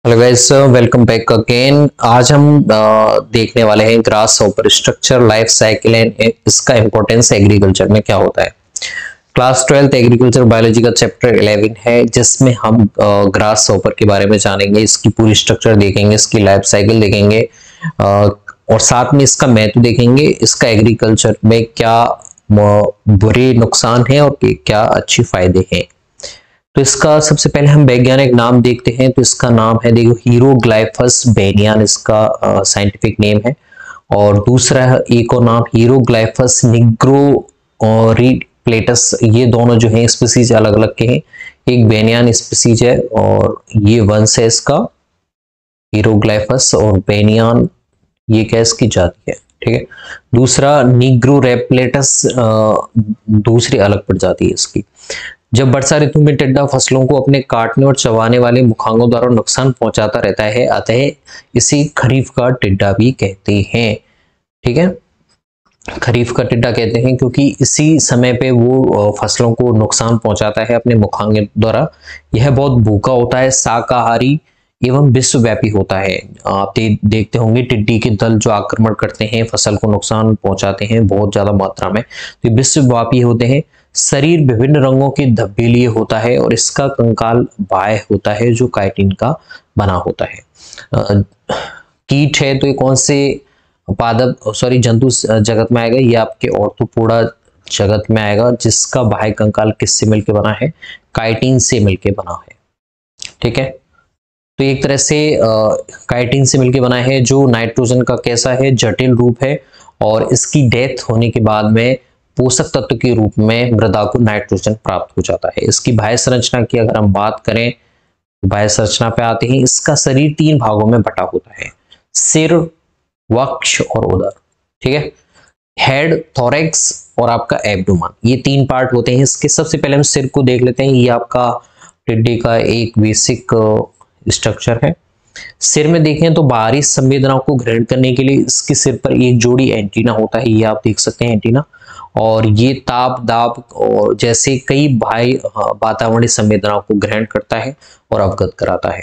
Hello guys, welcome back again. आज हम देखने वाले हैं grass hopper structure, life cycle and इसका इंपॉर्टेंस एग्रीकल्चर में क्या होता है। क्लास 12 एग्रीकल्चर बायोलॉजी का चैप्टर 11 है, जिसमें हम ग्रास हॉपर के बारे में जानेंगे, इसकी पूरी स्ट्रक्चर देखेंगे, इसकी लाइफ साइकिल देखेंगे और साथ में इसका महत्व देखेंगे, इसका एग्रीकल्चर में क्या बुरे नुकसान है और क्या अच्छे फायदे हैं। तो इसका सबसे पहले हम वैज्ञानिक नाम देखते हैं। तो इसका नाम है, देखो, हीरोग्लाइफस बेनियन इसका साइंटिफिक नेम है। और दूसरा एक और नाम हीरोग्लाइफस निग्रोरिप्लेटस। ये दोनों जो हैं स्पीसीज अलग अलग के हैं। एक बेनियन स्पीसीज है और ये वंश है इसका हीरोग्लाइफस, और बेनियन ये क्या इसकी जाति है, ठीक है। दूसरा निग्रोरेप्लेटस दूसरी अलग प्रजाति है इसकी। जब वर्षा ऋतु में टिड्डा फसलों को अपने काटने और चबाने वाले मुखांगों द्वारा नुकसान पहुंचाता रहता है, अतः इसे खरीफ का टिड्डा भी कहते हैं, ठीक है। खरीफ का टिड्डा कहते हैं क्योंकि इसी समय पे वो फसलों को नुकसान पहुंचाता है अपने मुखांगे द्वारा। यह बहुत भूखा होता है, शाकाहारी एवं विश्वव्यापी होता है। आप देखते होंगे टिड्डी के दल जो आक्रमण करते हैं, फसल को नुकसान पहुंचाते हैं बहुत ज्यादा मात्रा में। तो विश्वव्यापी होते हैं। शरीर विभिन्न रंगों के धब्बे लिए होता है और इसका कंकाल बाह्य होता है जो काइटिन का बना होता है। कीट है तो ये कौन से पादप जंतु जगत में आएगा? ये आपके ऑर्थोपोडा जगत में आएगा, जिसका बाह्य कंकाल किससे मिलकर बना है? काइटिन से मिलकर बना है, ठीक है। तो एक तरह से काइटिन से मिलकर बना है, जो नाइट्रोजन का कैसा है, जटिल रूप है, और इसकी डेथ होने के बाद में पोषक तत्व के रूप में मृदा को नाइट्रोजन प्राप्त हो जाता है। इसकी बाह्य संरचना की अगर हम बात करें, बाह्य संरचना पे आते हैं। इसका शरीर 3 भागों में बटा होता है, सिर, वक्ष और उदर, ठीक है। हेड, थोरैक्स और आपका एब्डोमेन, ये 3 पार्ट होते हैं इसके। सबसे पहले हम सिर को देख लेते हैं। ये आपका टिड्डी का एक बेसिक स्ट्रक्चर है। सिर में देखें तो बाहरी संवेदनाओं को ग्रहण करने के लिए इसके सिर पर एक जोड़ी एंटीना होता है, ये आप देख सकते हैं एंटीना। और ये ताप, दाब और जैसे कई बाह्य वातावरणीय संवेदनाओं को ग्रहण करता है और अवगत कराता है।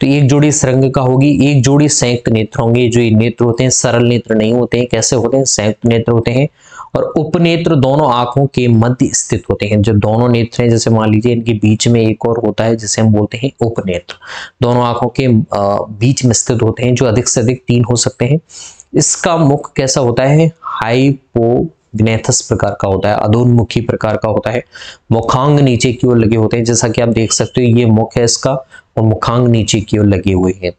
तो एक जोड़ी सुरंगिका होगी, एक जोड़ी संयुक्त नेत्र होंगे। जो ये नेत्र होते हैं सरल नेत्र नहीं होते हैं, कैसे होते हैं? संयुक्त नेत्र होते हैं। और उपनेत्र दोनों आंखों के मध्य स्थित होते हैं। जो दोनों नेत्र हैं, जैसे मान लीजिए इनके बीच में एक और होता है जिसे हम बोलते हैं उपनेत्र, दोनों आंखों के बीच में स्थित होते हैं, जो अधिक से अधिक 3 हो सकते हैं। इसका मुख कैसा होता है? हाइपोग्नेथस प्रकार का होता है, अधोन्मुखी प्रकार का होता है। मुखांग नीचे की ओर लगे होते हैं, जैसा कि आप देख सकते हो ये मुख है इसका, और मुखांग नीचे की ओर लगे हुए हैं,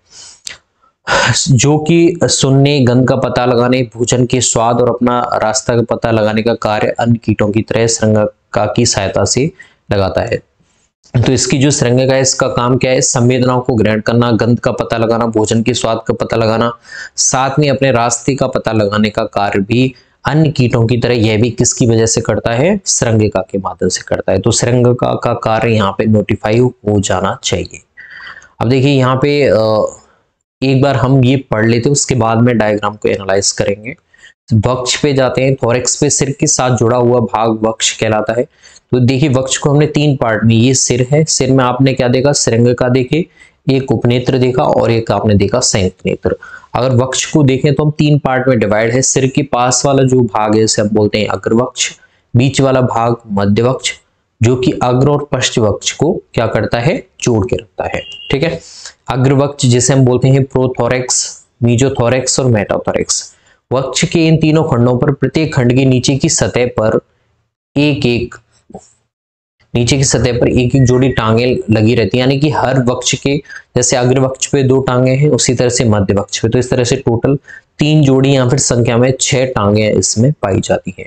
जो कि सुनने, गंध का पता लगाने, भोजन के स्वाद और अपना रास्ता का पता लगाने का कार्य अन्य कीटों की तरह श्रृंगिका की सहायता से लगाता है। तो इसकी जो श्रृंगिका है, इसका काम क्या है? संवेदनाओं को ग्रहण करना, गंध का पता लगाना, भोजन के स्वाद का पता लगाना, साथ में अपने रास्ते का पता लगाने का कार्य भी अन्य कीटों की तरह यह भी किसकी वजह से करता है? श्रृंगिका के माध्यम से करता है। तो श्रृंगिका का कार्य यहाँ पे नोटिफाई हो जाना चाहिए। अब देखिए यहाँ पे एक बार हम ये पढ़ लेते हैं, उसके बाद में डायग्राम को एनालाइज करेंगे। वक्ष पे जाते हैं। थोरैक्स पे सिर के साथ जुड़ा हुआ भाग वक्ष कहलाता है। तो देखिए वक्ष को हमने 3 पार्ट में, ये सिर है, सिर में आपने क्या देखा? श्रृंगिका देखी, एक उपनेत्र देखा और एक आपने देखा संयुक्त नेत्र। अगर वक्ष को देखें तो हम 3 पार्ट में डिवाइड है। सिर के पास वाला जो भाग है इसे हम बोलते हैं अग्रवक्ष, बीच वाला भाग मध्यवक्ष, जो कि अग्र और पश्च वक्ष को क्या करता है? जोड़ के रखता है, ठीक है। अग्रवक्ष जिसे हम बोलते हैं प्रोथोरैक्स, मीजोथोरैक्स और मेटाथोरैक्स। वक्ष के इन तीनों खंडों पर प्रत्येक खंड के नीचे की सतह पर एक एक जोड़ी टांगे लगी रहती है, यानी कि हर वक्ष के, जैसे अग्रवक्ष पे 2 टांगे हैं, उसी तरह से मध्य वक्ष पे, तो इस तरह से टोटल 3 जोड़ी या फिर संख्या में 6 टांगे इसमें पाई जाती है।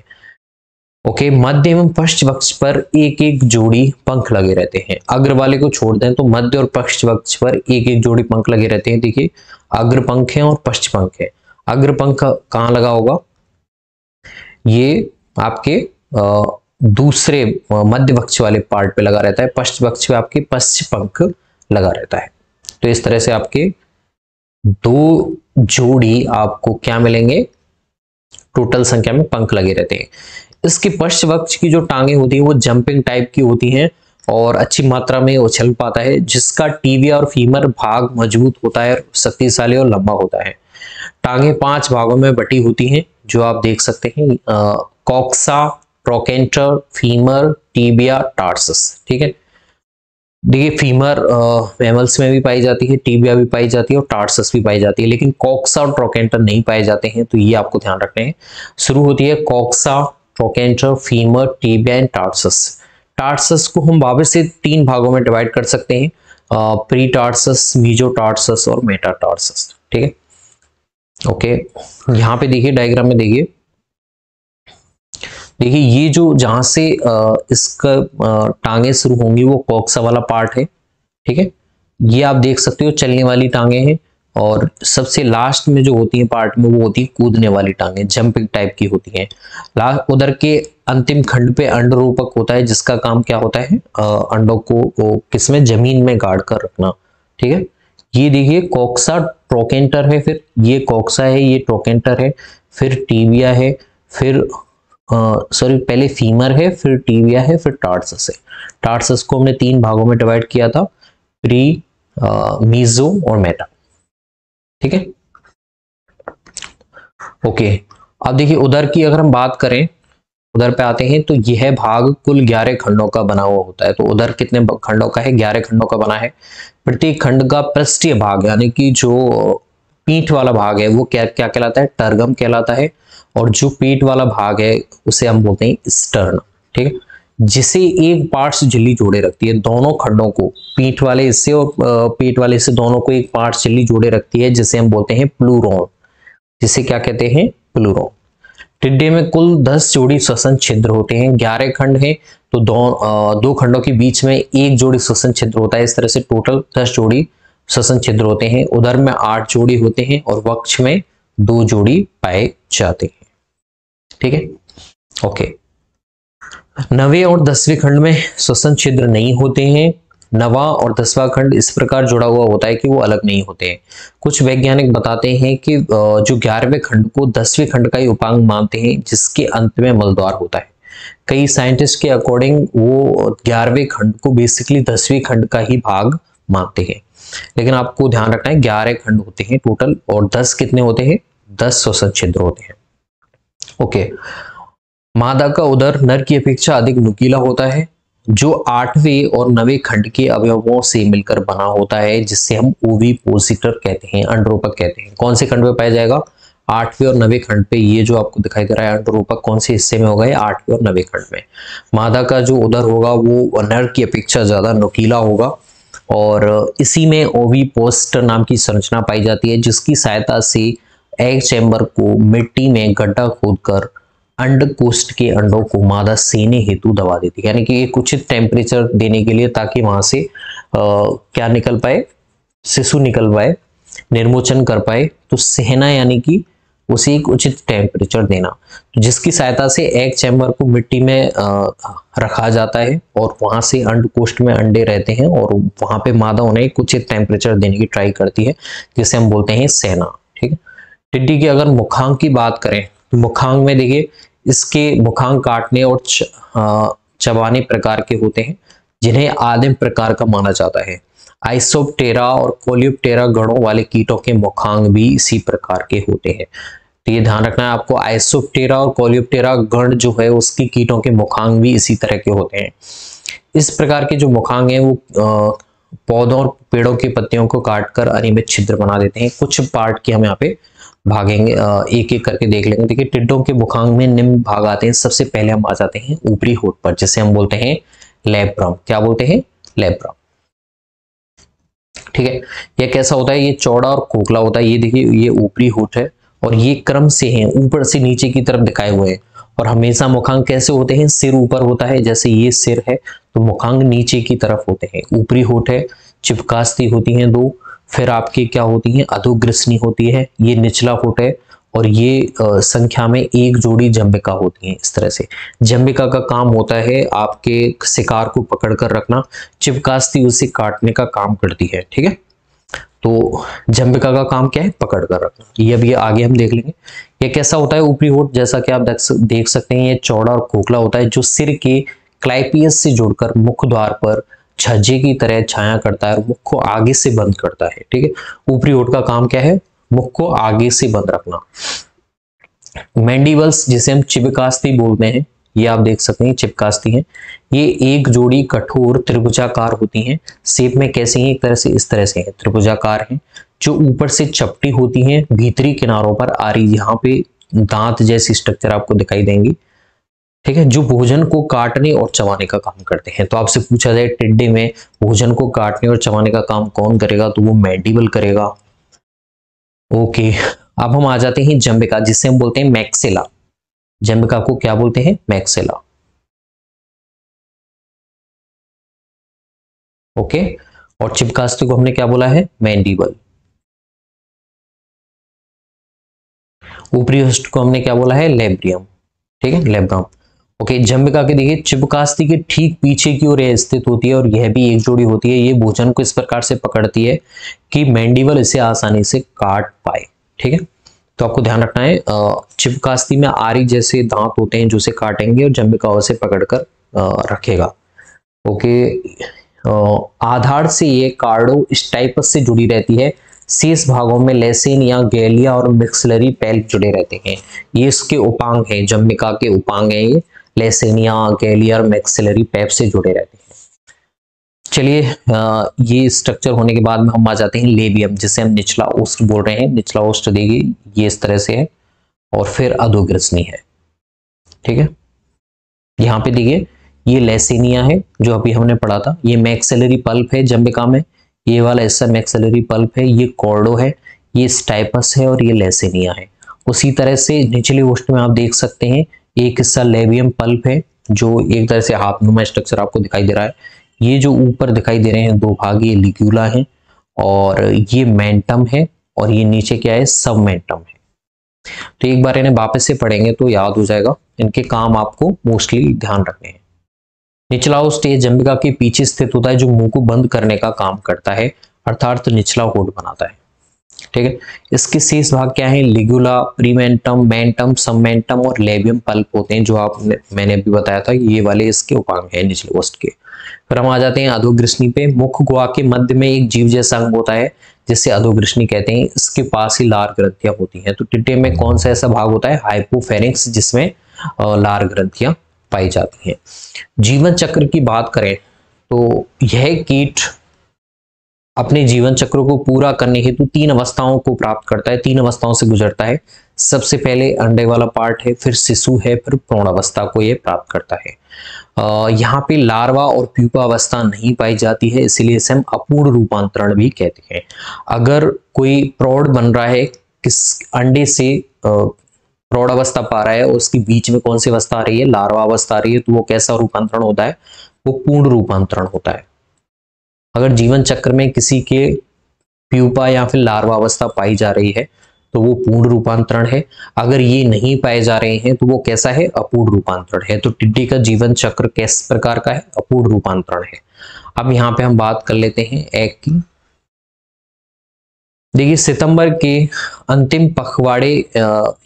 ओके, मध्य एवं पश्च वक्ष पर एक एक जोड़ी पंख लगे रहते हैं। अग्र वाले को छोड़ दें तो मध्य और पश्च वक्ष पर एक एक जोड़ी पंख लगे रहते हैं। देखिए अग्र पंख है और पश्च पंख है। अग्र पंख कहाँ लगा होगा? ये आपके दूसरे मध्य वक्ष वाले पार्ट पे लगा रहता है। पश्च वक्ष पे आपके पश्च पंख लगा रहता है। तो इस तरह से आपके 2 जोड़ी आपको क्या मिलेंगे? टोटल संख्या में पंख लगे रहते हैं। इसके पश्च वक्ष की जो टांगे होती हैं वो जंपिंग टाइप की होती हैं और अच्छी मात्रा में उछल पाता है, जिसका टीबिया और फीमर भाग मजबूत होता है, शक्तिशाली और लंबा होता है। टांगे 5 भागों में बटी होती हैं, जो आप देख सकते हैं, coxa, trochanter, femur, tibia, tarsus. ठीक है, देखिए फीमर मैमल्स में भी पाई जाती है, टीबिया भी पाई जाती है और टार्सस भी पाई जाती है, लेकिन कॉक्सा और ट्रोकेंटर नहीं पाए जाते हैं, तो ये आपको ध्यान रखना है। शुरू होती है coxa, trochanter, femur, tibia and tarsus. Tarsus को हम वापस से 3 भागों में डिवाइड कर सकते हैं, प्री टार्सस, मीजोटार्सस और मेटाटार्सस। ठीक है, ओके, यहाँ पे देखिए डायग्राम में देखिए ये जो जहां से इसका टांगे शुरू होंगी वो कॉक्सा वाला पार्ट है। ठीक है, ये आप देख सकते हो चलने वाली टांगे हैं, और सबसे लास्ट में जो होती है पार्ट में वो होती है कूदने वाली टांगे, जंपिंग टाइप की होती हैं। लास्ट उधर के अंतिम खंड पे अंडरूपक होता है, जिसका काम क्या होता है, अंडों को किसमें, जमीन में गाड़ कर रखना। ठीक है, ये देखिए कॉक्सा ट्रोकेंटर है, फिर ये कॉक्सा है, ये ट्रोकेंटर है, फिर टीबिया है, फिर सॉरी पहले फीमर है, फिर टीबिया है, फिर टार्सस है। टार्सस को हमने 3 भागों में डिवाइड किया था, प्री, मीजो और मेटा। ठीक है, ओके, अब देखिए उधर की अगर हम बात करें, उधर पे आते हैं, तो यह भाग कुल 11 खंडों का बना हुआ होता है। तो उधर कितने खंडों का है, 11 खंडों का बना है। प्रत्येक खंड का पृष्ठीय भाग यानी कि जो पीठ वाला भाग है वो क्या क्या कहलाता है, टर्गम कहलाता है, और जो पीठ वाला भाग है उसे हम बोलते हैं स्टर्न। ठीक है, जिसे एक पार्ट से झिल्ली जोड़े रखती है, दोनों खंडों को, पीठ वाले हिस्से और पेट वाले हिस्से दोनों को एक पार्ट झिल्ली जोड़े रखती है, जिसे हम बोलते हैं प्लूरोन। जिसे क्या कहते हैं, प्लूरोन। टिड्डे में कुल 10 जोड़ी श्वसन छिद्र होते हैं। 11 खंड हैं, तो दो खंडों के बीच में एक जोड़ी श्वसन छिद्र होता है। इस तरह से टोटल 10 जोड़ी श्वसन छिद्र होते हैं। उधर में 8 जोड़ी होते हैं और वक्ष में 2 जोड़ी पाए जाते हैं। ठीक है, ओके। 9वें और 10वें खंड में श्वसन छिद्र नहीं होते हैं। 9वां और 10वां खंड इस प्रकार जुड़ा हुआ होता है कि वो अलग नहीं होते हैं। कुछ वैज्ञानिक बताते हैं कि जो 11वें खंड को 10वें खंड का ही उपांग मानते हैं, जिसके अंत में मलद्वार होता है। कई साइंटिस्ट के अकॉर्डिंग वो 11वें खंड को बेसिकली 10वें खंड का ही भाग मानते हैं, लेकिन आपको ध्यान रखना है 11 खंड होते हैं टोटल, और 10 कितने होते हैं, 10 श्वसन छिद्र होते हैं। ओके, मादा का उदर नर की अपेक्षा अधिक नुकीला होता है, जो 8वें और 9वें खंड के अवयवों से मिलकर बना होता है, जिससे हम ओविपोसिटर कहते हैं, अंडरूपक कहते हैं। कौन से खंड में पाया जाएगा, 8वें और 9वें खंड पे। ये जो आपको दिखाई दे रहा है अंडरूपक कौन से हिस्से में होगा, 8वें और 9वें खंड में। मादा का जो उदर होगा वो नर की अपेक्षा ज्यादा नुकीला होगा, और इसी में ओविपोसिटर नाम की संरचना पाई जाती है, जिसकी सहायता से एग चैम्बर को मिट्टी में गड्ढा खोदकर अंडकोष्ठ के अंडों को मादा सेने हेतु दबा देती है। यानी कि एक उचित टेम्परेचर देने के लिए, ताकि वहां से क्या निकल पाए, शिशु निकल पाए, निर्मोचन कर पाए। तो सेना यानी कि उसे एक उचित टेम्परेचर देना, तो जिसकी सहायता से एग चैम्बर को मिट्टी में रखा जाता है, और वहां से अंडकोष्ठ में अंडे रहते हैं, और वहां पे मादा उन्हें एक उचित टेम्परेचर देने की ट्राई करती है, जिसे हम बोलते हैं सेना। ठीक है, टिड्डी की अगर मुखांग की बात करें, तो मुखांग में देखिए इसके मुखांग काटने और चबाने प्रकार के होते हैं, जिन्हें आदिम प्रकार का माना जाता है। आइसोप्टेरा और कोलियोप्टेरा गणों वाले कीटों के मुखांग भी इसी प्रकार के होते हैं। तो ये ध्यान रखना है आपको, आइसोप्टेरा और कोलियोप्टेरा गण जो है उसकी कीटों के मुखांग भी इसी तरह के होते हैं। इस प्रकार के जो मुखांग हैं वो पौधों और पेड़ों की पत्तियों को काटकर अनियमित छिद्र बना देते हैं। कुछ पार्ट की हम यहाँ पे भागेंगे, एक एक करके देख लेंगे। देखिए टिड्डों के मुखांग में निम्न भाग आते हैं। सबसे पहले हम आ जाते हैं ऊपरी होठ पर, जिसे हम बोलते हैं लैब्रम। क्या बोलते हैं, लैब्रम। ठीक है, यह कैसा होता है, ये चौड़ा और खोखला होता है। ये देखिए ये ऊपरी होठ है, और ये क्रम से हैं, ऊपर से नीचे की तरफ दिखाए हुए हैं। और हमेशा मुखांग कैसे होते हैं, सिर ऊपर होता है, जैसे ये सिर है तो मुखांग नीचे की तरफ होते हैं। ऊपरी होठ है, चिपकास्ती होती हैं 2, फिर आपकी क्या होती है, अधोग्रसनी होती है, ये निचला होठ है, और ये संख्या में 1 जोड़ी जंबिका होती है। इस तरह से जंबिका का काम होता है आपके शिकार को पकड़ कर रखना, चिपकास्ती उसे काटने का काम करती है। ठीक है, तो जंबिका का काम क्या है, पकड़ कर रखना। ये अभी आगे हम देख लेंगे। ये कैसा होता है ऊपरी होठ, जैसा कि आप देख सकते हैं, ये चौड़ा और खोखला होता है, जो सिर के क्लाइपियस से जुड़कर मुख द्वार पर छज्जे की तरह छाया करता है और मुख को आगे से बंद करता है। ठीक है, ऊपरी ओठ का काम क्या है? मुख को आगे से बंद रखना। मैंडिबल्स जिसे हम चिबकास्ती बोलते हैं, ये आप देख सकते हैं चिबकास्ती हैं। ये एक जोड़ी कठोर त्रिभुजाकार होती हैं। शेप में कैसी हैं? एक तरह से इस तरह से है, त्रिभुजाकार हैं, जो ऊपर से चपटी होती हैं, भीतरी किनारों पर आरी, यहाँ पे दांत जैसी स्ट्रक्चर आपको दिखाई देंगी। ठीक है, जो भोजन को काटने और चबाने का काम करते हैं। तो आपसे पूछा जाए टिड्डे में भोजन को काटने और चबाने का काम कौन करेगा, तो वो मैंडिबल करेगा। ओके, अब हम आ जाते हैं जंबिका, जिसे हम बोलते हैं मैक्सिला। जंबिका को क्या बोलते हैं? मैक्सिला। ओके, और चिबकास्ती को हमने क्या बोला है? मैंडिबल। ऊपरी होस्ट को हमने क्या बोला है? लेब्रियम। ठीक है, लेब्रम। ओके, जंबिका के देखिए चिबकास्ती के ठीक पीछे की ओर स्थित होती है और यह भी एक जोड़ी होती है। ये भोजन को इस प्रकार से पकड़ती है कि मैंडिबल इसे आसानी से काट पाए। ठीक है, तो आपको ध्यान रखना है, चिबकास्ती में आरी जैसे दांत होते हैं जो उसे काटेंगे और जंबिका उसे पकड़कर रखेगा। ओके, आधार से ये कार्डो स्टाइपस से जुड़ी रहती है। शेष भागों में लेसिन या गैलिया और मिक्सलरी पैल्प जुड़े रहते हैं। ये इसके उपांग हैं, जंबिका के उपांग हैं ये। लेसिनिया, गैलिया और मैक्सिलरी पैप से जुड़े रहते हैं। चलिए, ये स्ट्रक्चर होने के बाद में हम आ जाते हैं लेबियम, जिसे हम निचला ओष्ठ बोल रहे हैं। निचला ओष्ठ देखिए ये इस तरह से है और फिर अधोग्रसनी है। ठीक है, यहाँ पे देखिए ये लेसिनिया है जो अभी हमने पढ़ा था। ये मैक्सिलरी पल्प है जंबिका में, ये वाला हिस्सा मैक्सिलरी पल्प है। ये कॉर्डो है, ये स्टाइपस है और ये लेसिनिया है। उसी तरह से निचले ओष्ठ में आप देख सकते हैं एक हिस्सा लेबियम पल्प है, जो एक तरह से हाथनुमा स्ट्रक्चर आपको दिखाई दे रहा है। ये जो ऊपर दिखाई दे रहे हैं दो भाग, ये लिग्यूला है और ये मेंटम है और ये नीचे क्या है? सबमेंटम है। तो एक बार इन्हें वापस से पढ़ेंगे तो याद हो जाएगा। इनके काम आपको मोस्टली ध्यान रखने हैं। निचला ओष्ठ जंबिका के पीछे स्थित होता है, जो मुंह को बंद करने का काम करता है, अर्थात निचला होठ बनाता है। ठीक है, इसके शेष भाग क्या है? लिगुला, प्रीमेंटम, मेंटम, सबमेंटम और लेबियम पल्प होते हैं, जो मैंने अभी बताया था। ये वाले इसके उपांग हैं निचले ओष्ठ के। फिर हम आ जाते हैं अधोग्रसनी पे। मुख गुहा के मध्य में एक जीव जैसा अंग होता है जिसे अधोग्रसनी कहते हैं। इसके पास ही लार ग्रंथियां होती हैं। तो टिड्डे में कौन सा ऐसा भाग होता है? हाइपोफेरिंक्स, जिसमें लार ग्रंथियां पाई जाती हैं। जीवन चक्र की बात करें तो यह कीट अपने जीवन चक्र को पूरा करने हेतु 3 अवस्थाओं को प्राप्त करता है, 3 अवस्थाओं से गुजरता है। सबसे पहले अंडे वाला पार्ट है, फिर शिशु है, फिर प्रौढ़ अवस्था को यह प्राप्त करता है। यहाँ पे लार्वा और प्यूपा अवस्था नहीं पाई जाती है, इसलिए इसे हम अपूर्ण रूपांतरण भी कहते हैं। अगर कोई प्रौढ़ बन रहा है, किस अंडे से प्रौढ़ अवस्था पा रहा है और उसके बीच में कौन सी अवस्था आ रही है? लार्वा अवस्था आ रही है, तो वो कैसा रूपांतरण होता है? वो पूर्ण रूपांतरण होता है। अगर जीवन चक्र में किसी के प्यूपा या फिर लार्वा अवस्था पाई जा रही है तो वो पूर्ण रूपांतरण है। अगर ये नहीं पाए जा रहे हैं तो वो कैसा है? अपूर्ण रूपांतरण है। तो टिड्डी का जीवन चक्र किस प्रकार का है? अपूर्ण रूपांतरण है। अब यहाँ पे हम बात कर लेते हैं एग की। देखिए, सितंबर के अंतिम पखवाड़े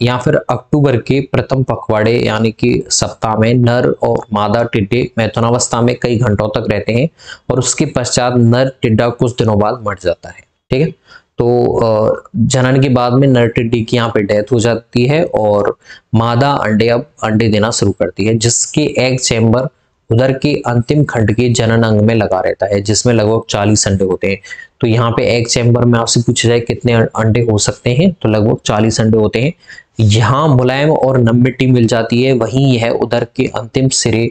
या फिर अक्टूबर के प्रथम पखवाड़े यानी कि सप्ताह में नर और मादा टिड्डे मैथुनावस्था में कई घंटों तक रहते हैं और उसके पश्चात नर टिड्डा कुछ दिनों बाद मर जाता है। ठीक है, तो जनन के बाद में नर टिड्डी की यहाँ पे डेथ हो जाती है और मादा अंडे देना शुरू करती है, जिसके एग चैम्बर उदर के अंतिम खंड के जनन अंग में लगा रहता है, जिसमें लगभग 40 अंडे होते हैं। तो यहाँ पे एग चैम्बर में आपसे पूछा जाए कितने अंडे हो सकते हैं, तो लगभग 40 अंडे होते हैं। यहाँ मुलायम और नम मिट्टी मिल जाती है, वहीं यह उदर के अंतिम सिरे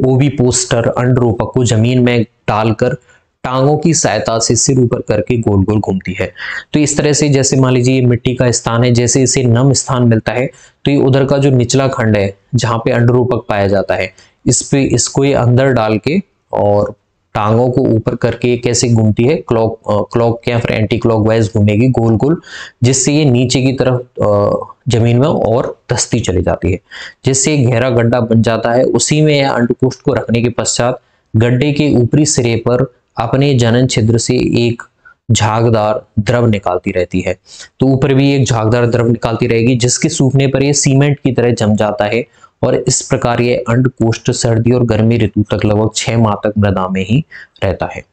ओविपोस्टर अंडरूपक को जमीन में डालकर टांगों की सहायता से सिर ऊपर करके गोल गोल घूमती है। तो इस तरह से, जैसे मान लीजिए ये मिट्टी का स्थान है, जैसे इसे नम स्थान मिलता है तो ये उधर का जो निचला खंड है जहाँ पे अंडरूपक पाया जाता है, इसको ये अंदर डाल के और टांगों को ऊपर करके कैसे घूमती है? क्लॉक या फिर एंटी क्लॉकवाइज घूमेगी गोल गोल, जिससे ये नीचे की तरफ जमीन में और धंसती चली जाती है, जिससे एक गहरा गड्ढा बन जाता है। उसी में यह अंडकोष्ठ को रखने के पश्चात गड्ढे के ऊपरी सिरे पर अपने जनन छिद्र से एक झागदार द्रव निकालती रहती है। तो ऊपर भी एक झागदार द्रव निकालती रहेगी, जिसके सूखने पर यह सीमेंट की तरह जम जाता है और इस प्रकार ये अंडकोष्ठ सर्दी और गर्मी ऋतु तक लगभग 6 माह तक मृदा में ही रहता है।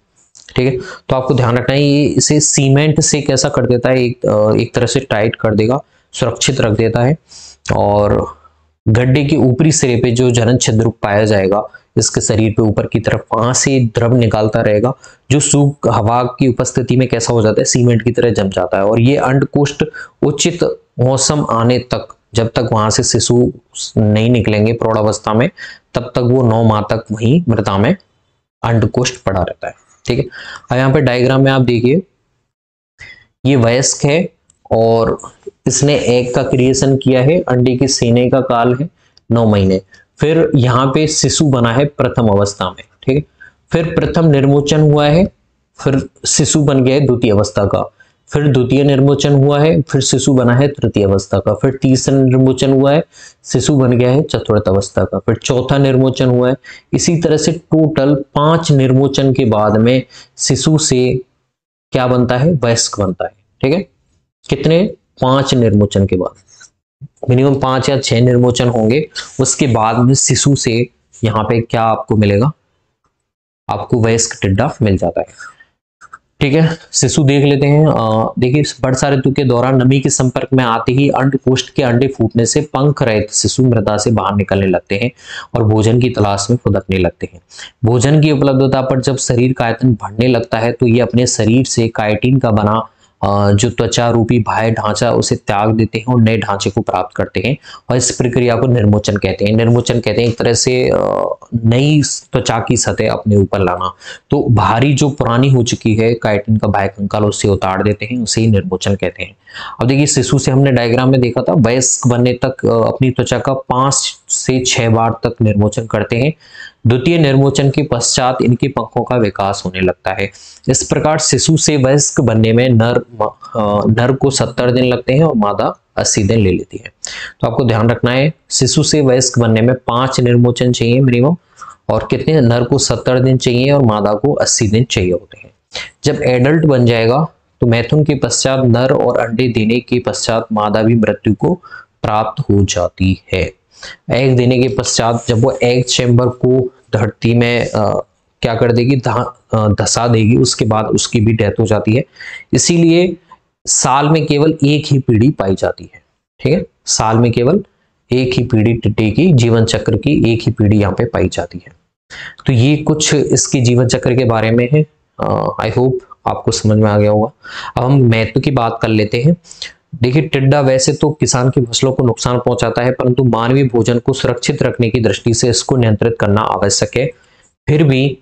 ठीक है, तो आपको ध्यान रखना है ये इसे सीमेंट से कैसा कर देता है, एक तरह से टाइट कर देगा, सुरक्षित रख देता है। और गड्ढे के ऊपरी सिरे पे जो जनन छिद्र पाया जाएगा इसके शरीर पे ऊपर की तरफ, वहां से द्रव निकालता रहेगा जो सूख हवा की उपस्थिति में कैसा हो जाता है, सीमेंट की तरह जम जाता है। और ये अंडकोष्ठ उचित मौसम आने तक, जब तक वहां से शिशु नहीं निकलेंगे प्रौढ़ावस्था में, तब तक वो 9 माह तक वहीं मृदा में अंडकोष्ठ पड़ा रहता है। ठीक है, अब यहाँ पे डायग्राम में आप देखिए, ये वयस्क है और इसने एग का क्रिएशन किया है, अंडे के सेने का काल है 9 महीने। फिर यहाँ पे शिशु बना है प्रथम अवस्था में। ठीक है, फिर प्रथम निर्मोचन हुआ है, फिर शिशु बन गया है द्वितीय अवस्था का, फिर द्वितीय निर्मोचन हुआ है, फिर शिशु बना है तृतीय अवस्था का, फिर तीसरा निर्मोचन हुआ है, शिशु बन गया है चतुर्थ अवस्था का, फिर चौथा निर्मोचन हुआ है। इसी तरह से टोटल 5 निर्मोचन के बाद में शिशु से क्या बनता है, वयस्क बनता है। ठीक है, कितने, 5 निर्मोचन के बाद, मिनिमम 5 या 6 निर्मोचन होंगे, उसके बाद में शिशु से यहाँ पे क्या आपको मिलेगा, आपको वयस्क टिड्डा मिल जाता है। ठीक है, शिशु देख लेते हैं। देखिए, वर्षा ऋतु के दौरान नमी के संपर्क में आते ही अंडकोष्ठ के अंडे फूटने से पंख रहित शिशु मृदा से बाहर निकलने लगते हैं और भोजन की तलाश में फुदकने लगते हैं। भोजन की उपलब्धता पर जब शरीर का आयतन बढ़ने लगता है तो ये अपने शरीर से काइटिन का बना जो त्वचा रूपी बाह्य ढांचा उसे त्याग देते हैं और नए ढांचे को प्राप्त करते हैं, और इस प्रक्रिया को निर्मोचन कहते हैं। निर्मोचन कहते हैं एक तरह से नई त्वचा की सतह अपने ऊपर लाना। तो भारी जो पुरानी हो चुकी है काइटिन का बाह्य कंकाल उसे उतार देते हैं, उसे ही निर्मोचन कहते हैं। अब देखिए, शिशु से हमने डायग्राम में देखा था, वयस्क बनने तक अपनी त्वचा का 5 से 6 बार तक निर्मोचन करते हैं। द्वितीय निर्मोचन के पश्चात इनके पंखों का विकास होने लगता है। इस प्रकार शिशु से वयस्क बनने में नर को 70 दिन लगते हैं और मादा 80 दिन ले लेती है। तो आपको ध्यान रखना है, शिशु से वयस्क बनने में 5 निर्मोचन चाहिए मिनिमम, और कितने, नर को 70 दिन चाहिए और मादा को 80 दिन चाहिए होते हैं। जब एडल्ट बन जाएगा तो मैथुन के पश्चात नर और अंडे देने के पश्चात मादा भी मृत्यु को प्राप्त हो जाती है। एग देने के पश्चात जब वो एग चेम्बर को धरती में क्या कर देगी, धसा देगी, उसके बाद उसकी भी डेथ हो जाती है। इसीलिए साल में केवल एक ही पीढ़ी पाई जाती है। ठीक है, साल में केवल एक ही पीढ़ी टिड्डे की, जीवन चक्र की एक ही पीढ़ी यहाँ पे पाई जाती है। तो ये कुछ इसके जीवन चक्र के बारे में है। आई होप आपको समझ में आ गया होगा। अब हम महत्व की बात कर लेते हैं। देखिए, टिड्डा वैसे तो किसान की फसलों को नुकसान पहुंचाता है, परंतु मानवीय भोजन को सुरक्षित रखने की दृष्टि से इसको नियंत्रित करना आवश्यक है। फिर भी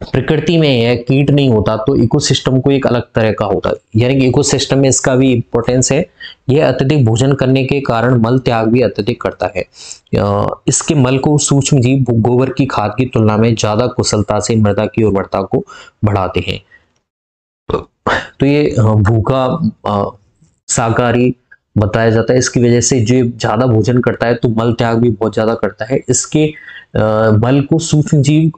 प्रकृति में यह कीट नहीं होता तो इकोसिस्टम को एक अलग तरह का होता है, यानी कि इकोसिस्टम में इसका भी इंपॉर्टेंस है। यह अत्यधिक भोजन करने के कारण मल त्याग भी अत्यधिक करता है। इसके मल को सूक्ष्म जीव गोबर की खाद की तुलना में ज्यादा कुशलता से मृदा की उर्वरता को बढ़ाते हैं। तो ये भूखा शाकाहारी बताया जाता है। इसकी वजह से जो ज्यादा भोजन करता है तो मल त्याग भी बहुत ज्यादा करता है। इसके मल को सूक्ष्म जीव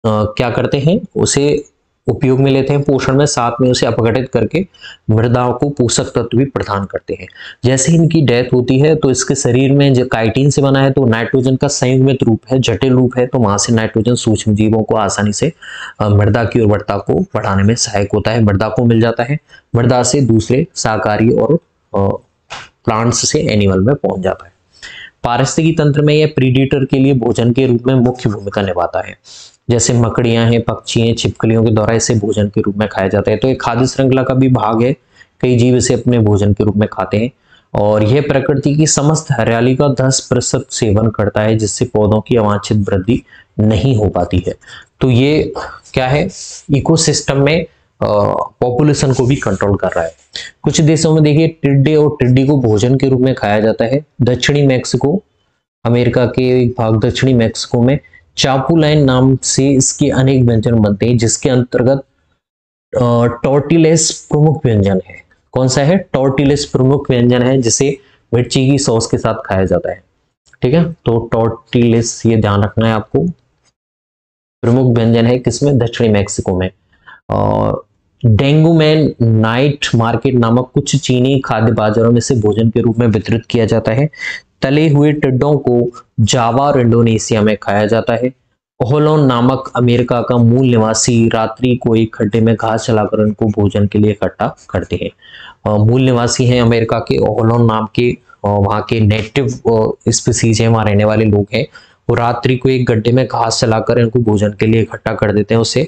क्या करते हैं, उसे उपयोग में लेते हैं पोषण में, साथ में उसे अपघटित करके मृदा को पोषक तत्व भी प्रदान करते हैं। जैसे इनकी डेथ होती है तो इसके शरीर में जो काइटिन से बना है तो नाइट्रोजन का संयुग्मित रूप है, जटिल रूप है, तो वहां से नाइट्रोजन सूक्ष्म जीवों को आसानी से मृदा की उर्वरता को बढ़ाने में सहायक होता है, मृदा को मिल जाता है। मृदा से दूसरे शाकाहारी और प्लांट्स से एनिमल में पहुंच जाता है। पारिस्थितिकी तंत्र में यह प्रीडेटर के लिए भोजन के रूप में मुख्य भूमिका निभाता है। जैसे मकड़ियां हैं, पक्षी हैं, छिपकलियों के द्वारा इसे भोजन के रूप में खाया जाता है। तो ये खाद्य श्रृंखला का भी भाग है, कई जीव इसे अपने भोजन के रूप में खाते हैं। और यह प्रकृति की समस्त हरियाली का 10% सेवन करता है, जिससे पौधों की अवांछित वृद्धि नहीं हो पाती है। तो ये क्या है, इकोसिस्टम में पॉपुलेशन को भी कंट्रोल कर रहा है। कुछ देशों में देखिए टिड्डे और टिड्डी को भोजन के रूप में खाया जाता है। दक्षिणी मैक्सिको, अमेरिका के एक भाग दक्षिणी मैक्सिको में चापुलाइन नाम से इसके अनेक व्यंजन बनते हैं, जिसके अंतर्गत टॉर्टिलेस प्रमुख व्यंजन है। कौन सा है, टॉर्टिलेस प्रमुख व्यंजन है, जिसे मिर्ची की सॉस के साथ खाया जाता है। ठीक है, तो टॉर्टिलेस ये ध्यान रखना है आपको, प्रमुख व्यंजन है किसमें, दक्षिणी मैक्सिको में। डेंगूमैन नाइट मार्केट नामक कुछ चीनी खाद्य बाजारों में से भोजन के रूप में वितरित किया जाता है। तले हुए टिड्डों को जावा और इंडोनेशिया में खाया जाता है। ओहलोन नामक अमेरिका का मूल निवासी रात्रि को एक खड्डे में घास चलाकर उनको भोजन के लिए इकट्ठा करते हैं। मूल निवासी हैं अमेरिका के ओहलोन नाम के, वहाँ के नेटिव स्पीसीज हैं, वहाँ रहने वाले लोग हैं। वो रात्रि को एक गड्ढे में घास चलाकर इनको भोजन के लिए इकट्ठा कर देते हैं उसे।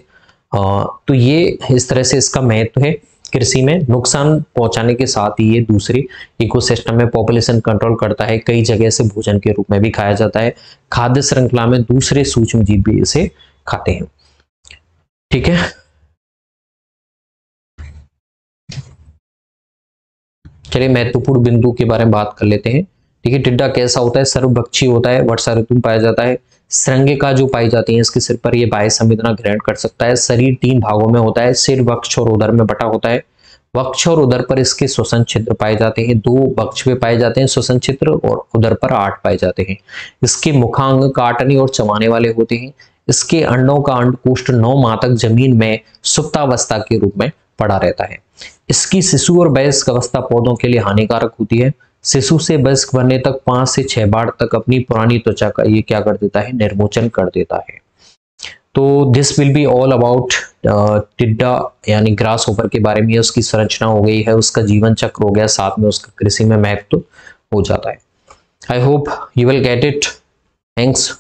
तो ये इस तरह से इसका महत्व है। कृषि में नुकसान पहुंचाने के साथ ही ये दूसरे इकोसिस्टम में पॉपुलेशन कंट्रोल करता है। कई जगह से भोजन के रूप में भी खाया जाता है। खाद्य श्रृंखला में दूसरे सूक्ष्म जीव भी इसे खाते हैं। ठीक है, चलिए महत्वपूर्ण बिंदु के बारे में बात कर लेते हैं। ठीक है, टिड्डा कैसा होता है? सर्वभक्षी होता है, वर्षा ऋतु में पाया जाता है। श्रृंगिका जो पाई जाती है इसके सिर पर, यह बाह्य संवेदना ग्रहण कर सकता है। शरीर 3 भागों में होता है, सिर, वक्ष और उदर में बटा होता है। वक्ष और उदर पर इसके श्वसन छिद्र पाए जाते हैं। 2 वक्ष पे पाए जाते हैं श्वसन छिद्र और उदर पर 8 पाए जाते हैं। इसके मुखांग काटने और चबाने वाले होते हैं। इसके अंडों का अंडकोष्ठ 9 माह तक जमीन में सुप्तावस्था के रूप में पड़ा रहता है। इसकी शिशु और वयस्क अवस्था पौधों के लिए हानिकारक होती है। शिशु से वयस्क बनने तक 5 से 6 बार तक अपनी पुरानी त्वचा का ये क्या कर देता है? निर्मोचन कर देता है। तो this will be all about टिड्डा यानी ग्रास होपर के बारे में। उसकी संरचना हो गई है, उसका जीवन चक्र हो गया, साथ में उसका कृषि में महत्व हो जाता है। I hope you will get it. Thanks.